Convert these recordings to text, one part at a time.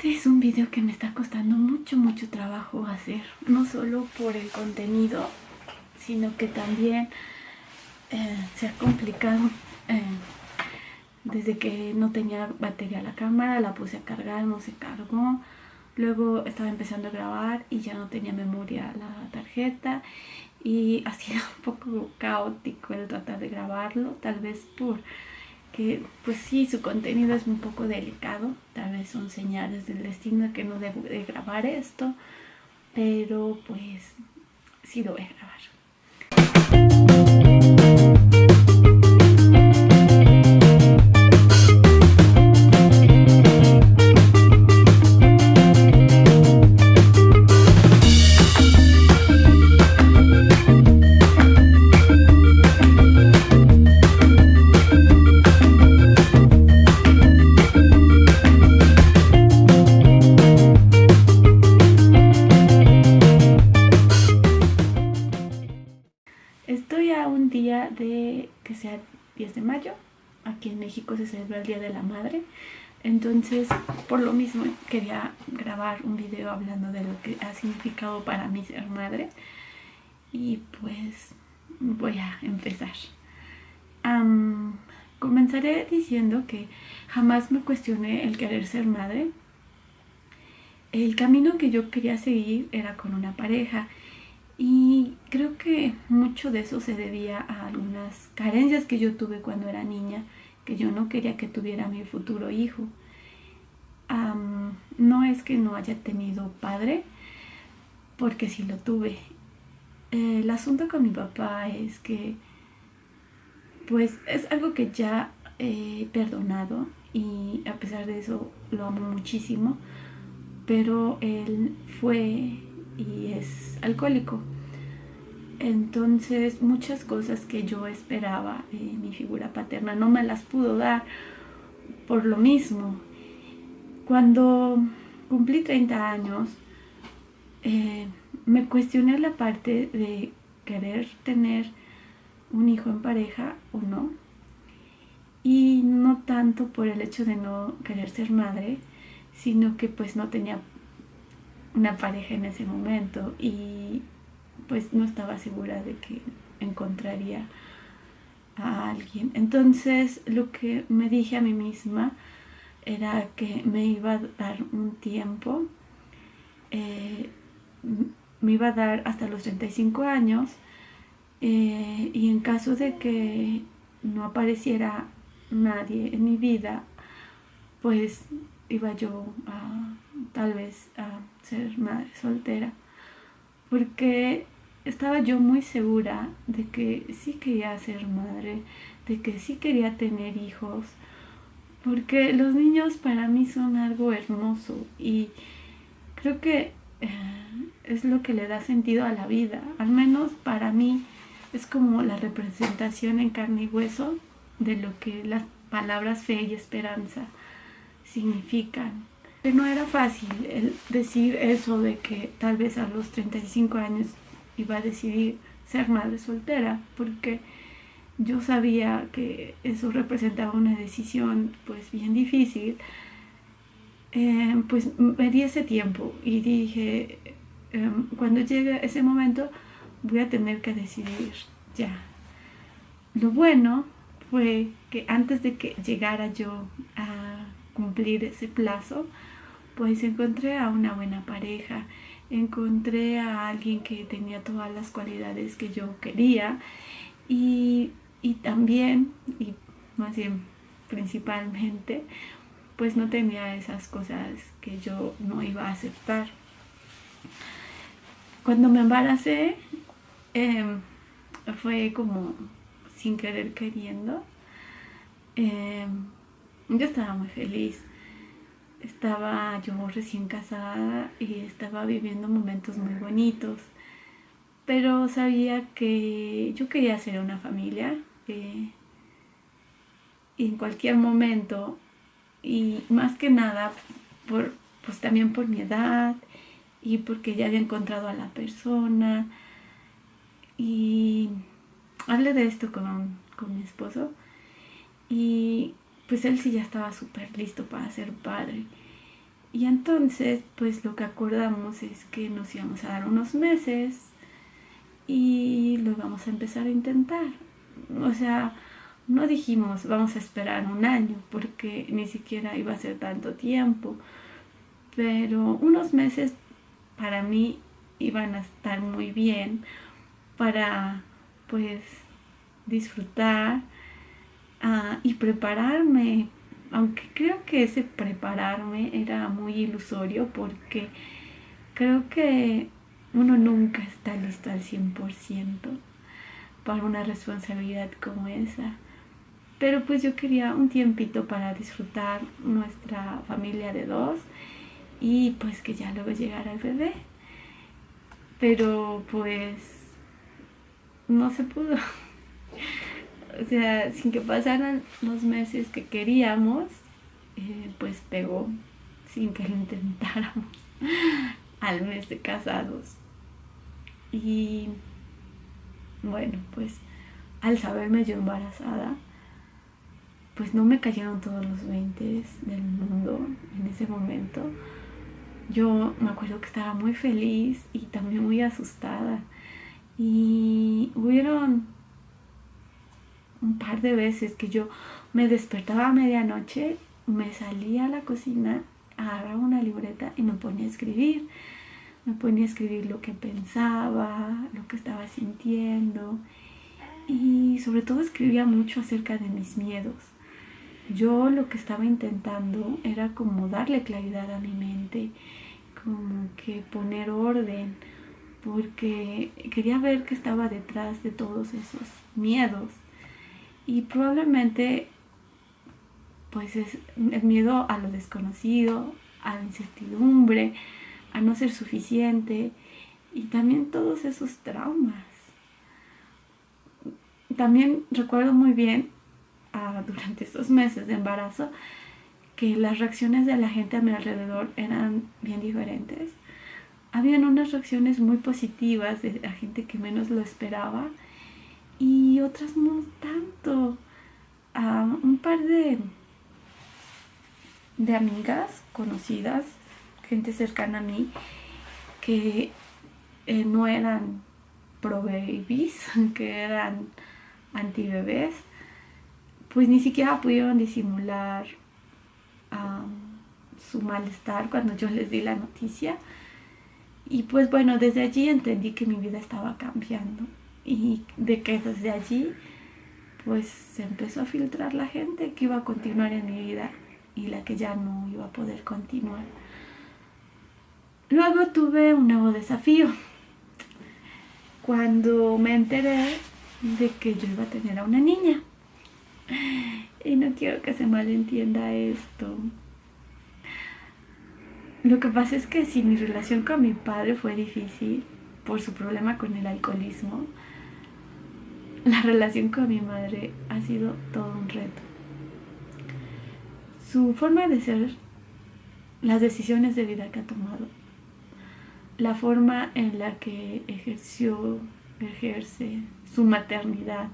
Este es un video que me está costando mucho trabajo hacer, no solo por el contenido, sino que también se ha complicado. Desde que no tenía batería la cámara, la puse a cargar, no se cargó. Luego estaba empezando a grabar y ya no tenía memoria la tarjeta. Y ha sido un poco caótico el tratar de grabarlo, tal vez porque pues sí, su contenido es un poco delicado, tal vez son señales del destino de que no debo de grabar esto, pero pues sí lo voy a grabar. Estoy a un día de que sea 10 de mayo. Aquí en México se celebra el Día de la Madre. Entonces, por lo mismo, quería grabar un video hablando de lo que ha significado para mí ser madre. Y pues voy a empezar. Comenzaré diciendo que jamás me cuestioné el querer ser madre. El camino que yo quería seguir era con una pareja. Y creo que mucho de eso se debía a algunas carencias que yo tuve cuando era niña, que yo no quería que tuviera mi futuro hijo. No es que no haya tenido padre, porque sí lo tuve. El asunto con mi papá es que pues es algo que ya he perdonado y a pesar de eso lo amo muchísimo, pero él fue y es alcohólico. Entonces muchas cosas que yo esperaba de mi figura paterna no me las pudo dar por lo mismo. Cuando cumplí 30 años, me cuestioné la parte de querer tener un hijo en pareja o no. Y no tanto por el hecho de no querer ser madre, sino que pues no tenía una pareja en ese momento y pues no estaba segura de que encontraría a alguien. Entonces lo que me dije a mí misma era que me iba a dar un tiempo, me iba a dar hasta los 35 años y en caso de que no apareciera nadie en mi vida, pues iba yo a tal vez a ser madre soltera, porque estaba yo muy segura de que sí quería ser madre, de que sí quería tener hijos, porque los niños para mí son algo hermoso y creo que es lo que le da sentido a la vida. Al menos para mí es como la representación en carne y hueso de lo que las palabras fe y esperanza significan. No era fácil el decir eso de que tal vez a los 35 años iba a decidir ser madre soltera, porque yo sabía que eso representaba una decisión pues bien difícil. Pues me di ese tiempo y dije, cuando llegue ese momento voy a tener que decidir ya. Lo bueno fue que antes de que llegara yo a cumplir ese plazo, pues encontré a una buena pareja, encontré a alguien que tenía todas las cualidades que yo quería y también, y más bien principalmente, pues no tenía esas cosas que yo no iba a aceptar. Cuando me embaracé, fue como sin querer queriendo. Yo estaba muy feliz. Estaba yo recién casada y estaba viviendo momentos muy bonitos, pero sabía que yo quería hacer una familia y en cualquier momento, y más que nada pues también por mi edad y porque ya había encontrado a la persona. Y hablé de esto con mi esposo y pues él sí ya estaba súper listo para ser padre. Y entonces, pues lo que acordamos es que nos íbamos a dar unos meses y lo vamos a empezar a intentar. O sea, no dijimos vamos a esperar un año porque ni siquiera iba a ser tanto tiempo, pero unos meses para mí iban a estar muy bien para pues disfrutar y prepararme, aunque creo que ese prepararme era muy ilusorio porque creo que uno nunca está listo al 100% para una responsabilidad como esa. Pero pues yo quería un tiempito para disfrutar nuestra familia de dos y pues que ya luego llegara el bebé. Pero pues no se pudo. O sea, sin que pasaran los meses que queríamos, pues pegó sin que lo intentáramos al mes de casados. Y bueno, pues al saberme yo embarazada, pues no me cayeron todos los 20 del mundo en ese momento. Yo me acuerdo que estaba muy feliz y también muy asustada. Y hubieron un par de veces que yo me despertaba a medianoche, me salía a la cocina, agarraba una libreta y me ponía a escribir. Me ponía a escribir lo que pensaba, lo que estaba sintiendo y sobre todo escribía mucho acerca de mis miedos. Yo lo que estaba intentando era como darle claridad a mi mente, como que poner orden, porque quería ver qué estaba detrás de todos esos miedos. Y probablemente pues es el miedo a lo desconocido, a la incertidumbre, a no ser suficiente y también todos esos traumas. También recuerdo muy bien durante estos meses de embarazo que las reacciones de la gente a mi alrededor eran bien diferentes. Habían unas reacciones muy positivas de la gente que menos lo esperaba y otras no tanto. Un par de amigas conocidas, gente cercana a mí, que no eran pro babies, que eran anti bebés, pues ni siquiera pudieron disimular su malestar cuando yo les di la noticia. Y pues bueno, desde allí entendí que mi vida estaba cambiando y de que desde allí pues se empezó a filtrar la gente que iba a continuar en mi vida y la que ya no iba a poder continuar. Luego tuve un nuevo desafío cuando me enteré de que yo iba a tener a una niña. Y no quiero que se malentienda esto. Lo que pasa es que si mi relación con mi padre fue difícil por su problema con el alcoholismo, la relación con mi madre ha sido todo un reto. Su forma de ser, las decisiones de vida que ha tomado, la forma en la que ejerce su maternidad,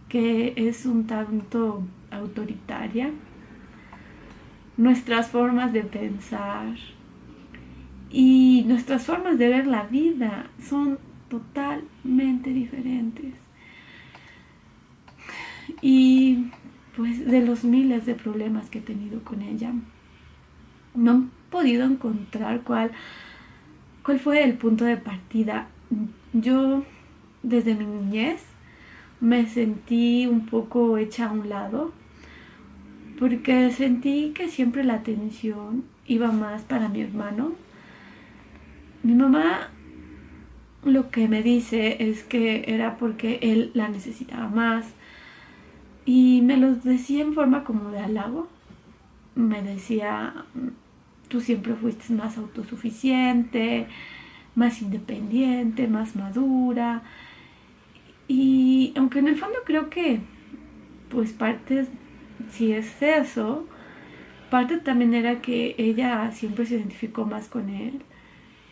que es un tanto autoritaria, nuestras formas de pensar y nuestras formas de ver la vida son totalmente diferentes. Y pues de los miles de problemas que he tenido con ella, no he podido encontrar cuál fue el punto de partida. Yo desde mi niñez me sentí un poco hecha a un lado porque sentí que siempre la atención iba más para mi hermano. Mi mamá lo que me dice es que era porque él la necesitaba más y me lo decía en forma como de halago. Me decía, tú siempre fuiste más autosuficiente, más independiente, más madura. Y aunque en el fondo creo que pues parte, si es eso, parte también era que ella siempre se identificó más con él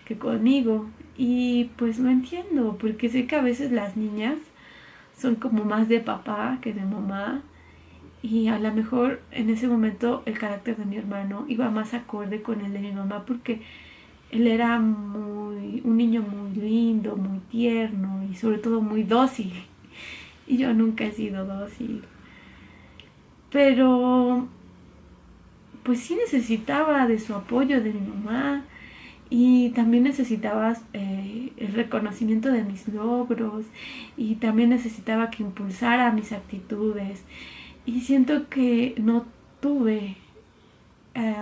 que conmigo. Y pues lo entiendo, porque sé que a veces las niñas son como más de papá que de mamá. y a lo mejor en ese momento el carácter de mi hermano iba más acorde con el de mi mamá porque él era un niño muy lindo, muy tierno y sobre todo muy dócil. Y yo nunca he sido dócil. Pero pues sí necesitaba de su apoyo de mi mamá y también necesitaba el reconocimiento de mis logros y también necesitaba que impulsara mis actitudes y siento que no tuve eh,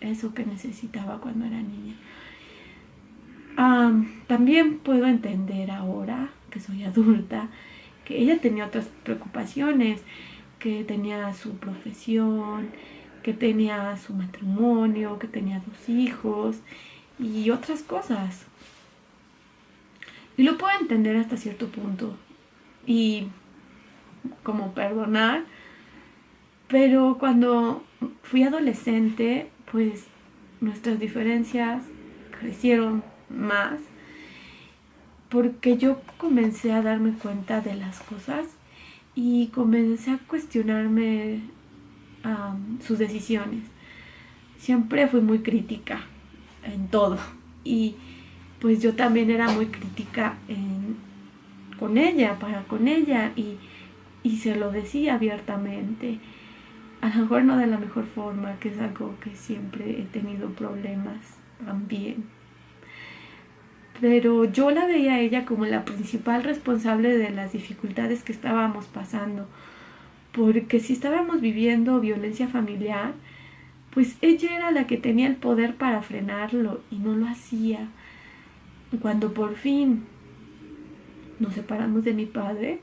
eso que necesitaba cuando era niña. También puedo entender ahora que soy adulta que ella tenía otras preocupaciones, que tenía su profesión, que tenía su matrimonio, que tenía 2 hijos y otras cosas. Y lo puedo entender hasta cierto punto y como perdonar, pero cuando fui adolescente, pues nuestras diferencias crecieron más porque yo comencé a darme cuenta de las cosas y comencé a cuestionarme sus decisiones. Siempre fui muy crítica en todo y pues yo también era muy crítica con ella, para con ella y se lo decía abiertamente. A lo mejor no de la mejor forma, que es algo que siempre he tenido problemas también. Pero yo la veía a ella como la principal responsable de las dificultades que estábamos pasando. Porque si estábamos viviendo violencia familiar, pues ella era la que tenía el poder para frenarlo y no lo hacía. Y cuando por fin nos separamos de mi padre,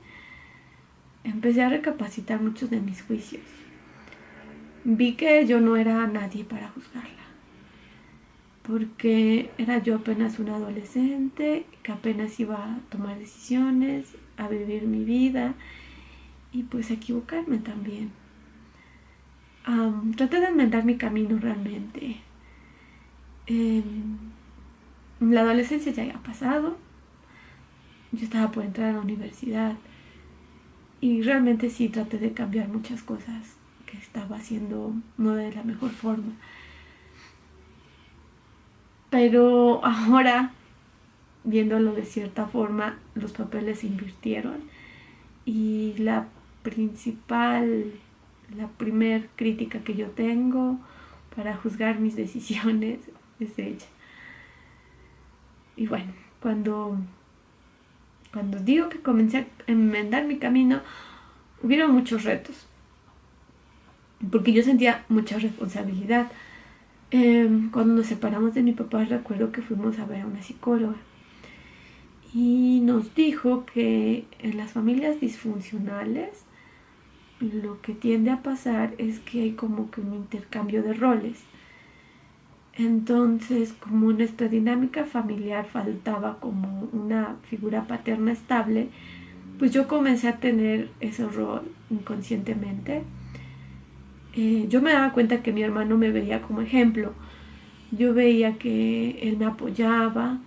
empecé a recapacitar muchos de mis juicios. Vi que yo no era nadie para juzgarla, porque era yo apenas una adolescente que apenas iba a tomar decisiones, a vivir mi vida y pues a equivocarme también. Traté de enmendar mi camino realmente. La adolescencia ya había pasado, yo estaba por entrar a la universidad y realmente sí traté de cambiar muchas cosas que estaba haciendo no de la mejor forma. Pero ahora, viéndolo de cierta forma, los papeles se invirtieron y la primer crítica que yo tengo para juzgar mis decisiones es ella. Y bueno, cuando digo que comencé a enmendar mi camino, hubieron muchos retos, porque yo sentía mucha responsabilidad. Cuando nos separamos de mi papá, recuerdo que fuimos a ver a una psicóloga y nos dijo que en las familias disfuncionales lo que tiende a pasar es que hay como que un intercambio de roles. Entonces, como en nuestra dinámica familiar faltaba como una figura paterna estable, pues yo comencé a tener ese rol inconscientemente. Yo me daba cuenta que mi hermano me veía como ejemplo. Yo veía que él me apoyaba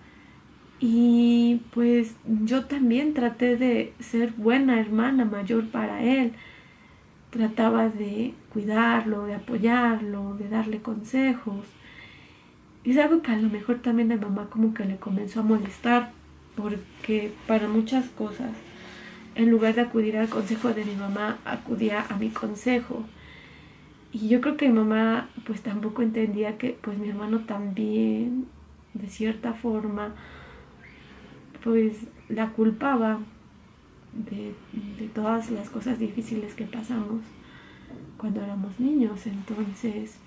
y pues yo también traté de ser buena hermana mayor para él. Trataba de cuidarlo, de apoyarlo, de darle consejos. Es algo que a lo mejor también a mi mamá como que le comenzó a molestar, porque para muchas cosas, en lugar de acudir al consejo de mi mamá, acudía a mi consejo. Y yo creo que mi mamá pues tampoco entendía que pues mi hermano también, de cierta forma, pues la culpaba de todas las cosas difíciles que pasamos cuando éramos niños. Entonces,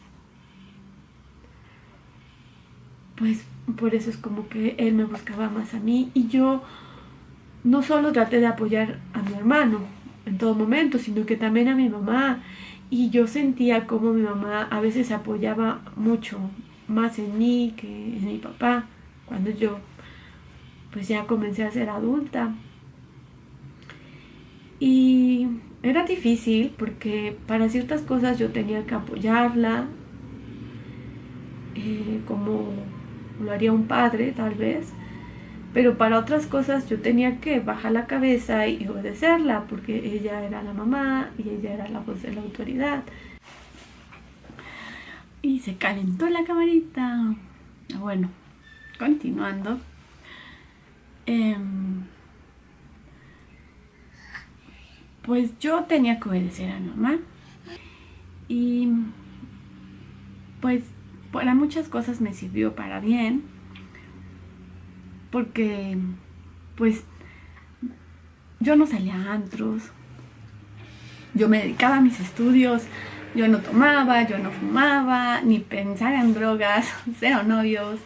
pues por eso es como que él me buscaba más a mí y yo no solo traté de apoyar a mi hermano en todo momento, sino que también a mi mamá. Y yo sentía como mi mamá a veces apoyaba mucho más en mí que en mi papá cuando yo pues ya comencé a ser adulta. Y era difícil porque para ciertas cosas yo tenía que apoyarla, como lo haría un padre tal vez, pero para otras cosas yo tenía que bajar la cabeza y obedecerla, porque ella era la mamá y ella era la voz de la autoridad. Y se calentó la camarita. Bueno, continuando. Pues yo tenía que obedecer a mi mamá. Y pues para muchas cosas me sirvió para bien. Porque pues yo no salía a antros. Yo me dedicaba a mis estudios. Yo no tomaba, yo no fumaba, ni pensaba en drogas, cero novios.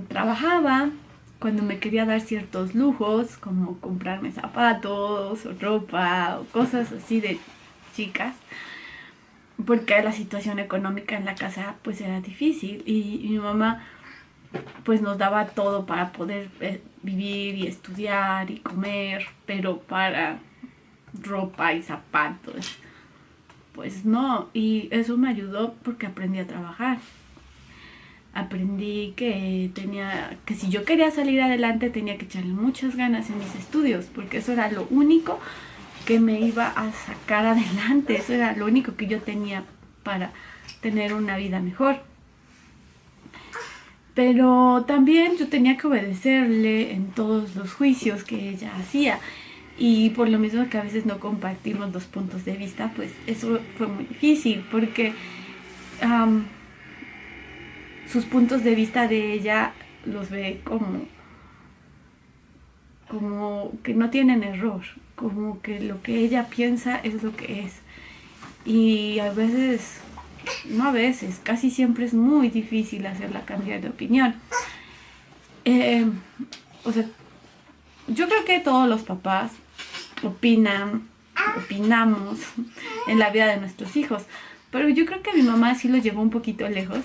Trabajaba cuando me quería dar ciertos lujos, como comprarme zapatos o ropa o cosas así de chicas, porque la situación económica en la casa pues era difícil y mi mamá pues nos daba todo para poder vivir y estudiar y comer, pero para ropa y zapatos pues no, y eso me ayudó porque aprendí a trabajar. Aprendí que si yo quería salir adelante tenía que echarle muchas ganas en mis estudios, porque eso era lo único que me iba a sacar adelante, eso era lo único que yo tenía para tener una vida mejor. Pero también yo tenía que obedecerle en todos los juicios que ella hacía. Y por lo mismo que a veces no compartimos los puntos de vista, pues eso fue muy difícil, porque um, sus puntos de vista de ella los ve como que no tienen error, como que lo que ella piensa es lo que es. Y a veces, no a veces, casi siempre es muy difícil hacerla cambiar de opinión. O sea, yo creo que todos los papás opinamos en la vida de nuestros hijos, pero yo creo que mi mamá sí lo llevó un poquito lejos,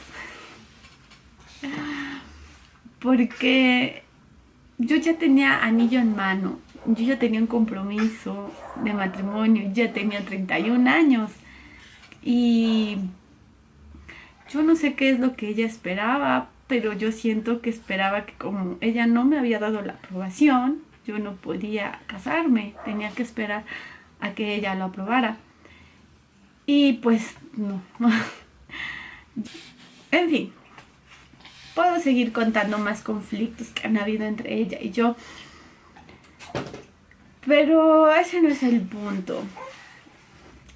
porque yo ya tenía anillo en mano, yo ya tenía un compromiso de matrimonio, ya tenía 31 años y yo no sé qué es lo que ella esperaba, pero yo siento que esperaba que como ella no me había dado la aprobación, yo no podía casarme, tenía que esperar a que ella lo aprobara. Y pues no. En fin, puedo seguir contando más conflictos que han habido entre ella y yo, pero ese no es el punto,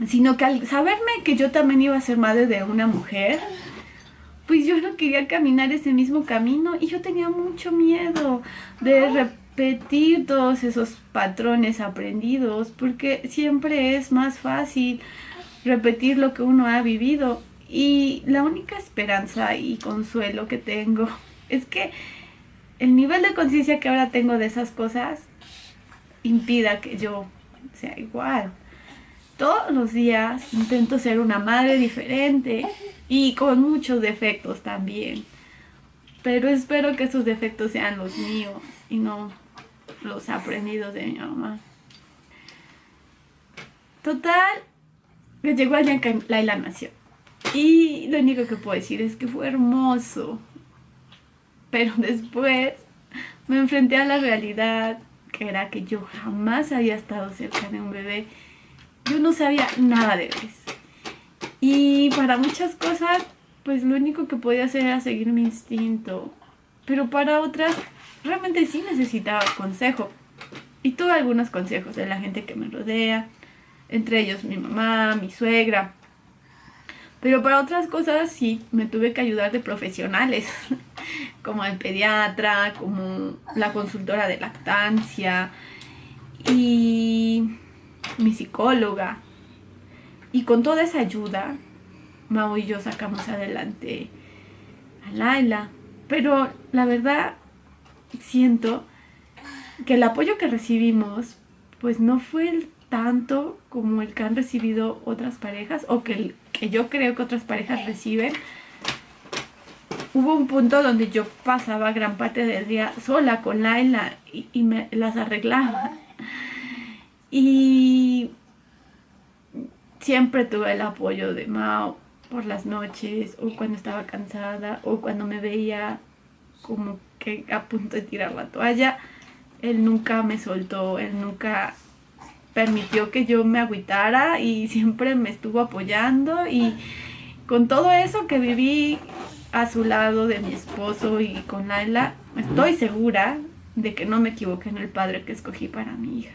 sino que al saberme que yo también iba a ser madre de una mujer, pues yo no quería caminar ese mismo camino y yo tenía mucho miedo de repetir todos esos patrones aprendidos, porque siempre es más fácil repetir lo que uno ha vivido. Y la única esperanza y consuelo que tengo es que el nivel de conciencia que ahora tengo de esas cosas impida que yo sea igual. Todos los días intento ser una madre diferente y con muchos defectos también. Pero espero que esos defectos sean los míos y no los aprendidos de mi mamá. Total, que llegó el día en que Laila nació. Y lo único que puedo decir es que fue hermoso. Pero después me enfrenté a la realidad, que era que yo jamás había estado cerca de un bebé. Yo no sabía nada de bebés. Y para muchas cosas, pues lo único que podía hacer era seguir mi instinto. Pero para otras, realmente sí necesitaba consejo. Y tuve algunos consejos de la gente que me rodea, entre ellos mi mamá, mi suegra. Pero para otras cosas sí me tuve que ayudar de profesionales, como el pediatra, como la consultora de lactancia y mi psicóloga. Y con toda esa ayuda, Mau y yo sacamos adelante a Laila. Pero la verdad, siento que el apoyo que recibimos, pues no fue el tanto como el que han recibido otras parejas, o que yo creo que otras parejas reciben. Hubo un punto donde yo pasaba gran parte del día sola con Laila y me las arreglaba. Y siempre tuve el apoyo de Mao por las noches, o cuando estaba cansada, o cuando me veía como que a punto de tirar la toalla, él nunca me soltó, él nunca permitió que yo me agüitara y siempre me estuvo apoyando. Y con todo eso que viví a su lado de mi esposo y con Laila, estoy segura de que no me equivoqué en el padre que escogí para mi hija.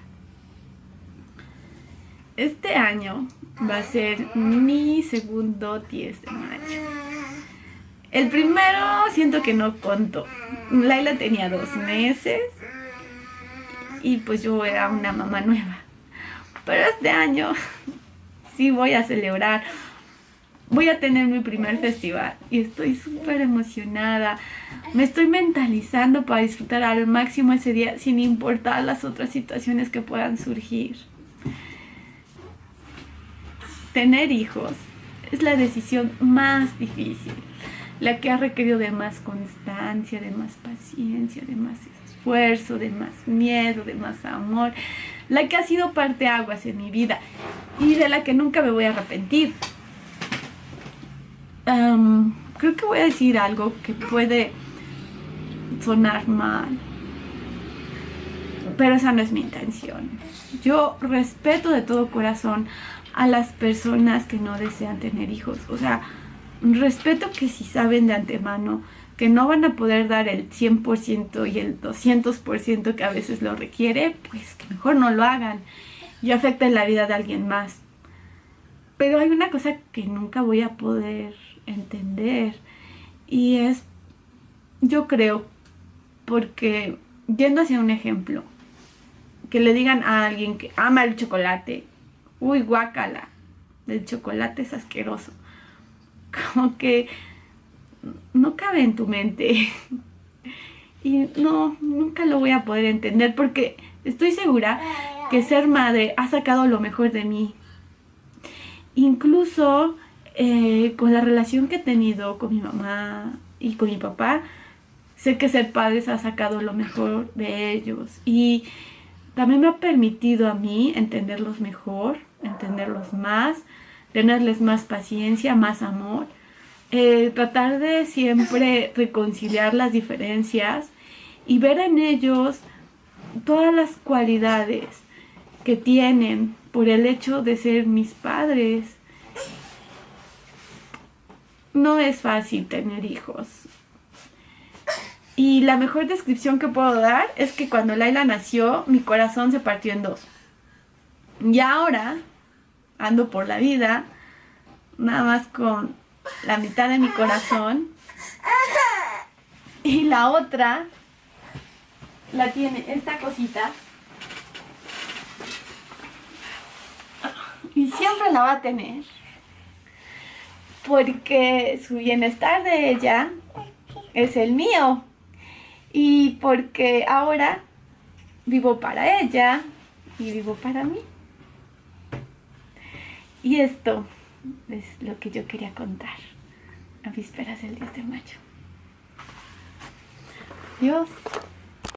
Este año va a ser mi segundo 10 de mayo. El primero siento que no contó. Laila tenía 2 meses y pues yo era una mamá nueva. Pero este año sí voy a celebrar. Voy a tener mi primer festival y estoy súper emocionada. Me estoy mentalizando para disfrutar al máximo ese día sin importar las otras situaciones que puedan surgir. Tener hijos es la decisión más difícil, la que ha requerido de más constancia, de más paciencia, de más esfuerzo, de más miedo, de más amor, la que ha sido parteaguas en mi vida y de la que nunca me voy a arrepentir. Creo que voy a decir algo que puede sonar mal, pero esa no es mi intención. Yo respeto de todo corazón a las personas que no desean tener hijos. O sea, respeto que si saben de antemano que no van a poder dar el 100% y el 200% que a veces lo requiere, pues que mejor no lo hagan y afecten la vida de alguien más. Pero hay una cosa que nunca voy a poder entender y es, yo creo, porque yendo hacia un ejemplo, que le digan a alguien que ama el chocolate, uy, guácala, el chocolate es asqueroso, como que no cabe en tu mente. Y no, nunca lo voy a poder entender porque estoy segura que ser madre ha sacado lo mejor de mí. Incluso con la relación que he tenido con mi mamá y con mi papá, sé que ser padres ha sacado lo mejor de ellos. Y también me ha permitido a mí entenderlos mejor, entenderlos más, tenerles más paciencia, más amor. Tratar de siempre reconciliar las diferencias y ver en ellos todas las cualidades que tienen por el hecho de ser mis padres. No es fácil tener hijos. Y la mejor descripción que puedo dar es que cuando Laila nació, mi corazón se partió en 2. Y ahora ando por la vida nada más con la mitad de mi corazón y la otra la tiene esta cosita y siempre la va a tener porque su bienestar de ella es el mío y porque ahora vivo para ella y vivo para mí. Y esto es lo que yo quería contar a vísperas del 10 de mayo. Adiós.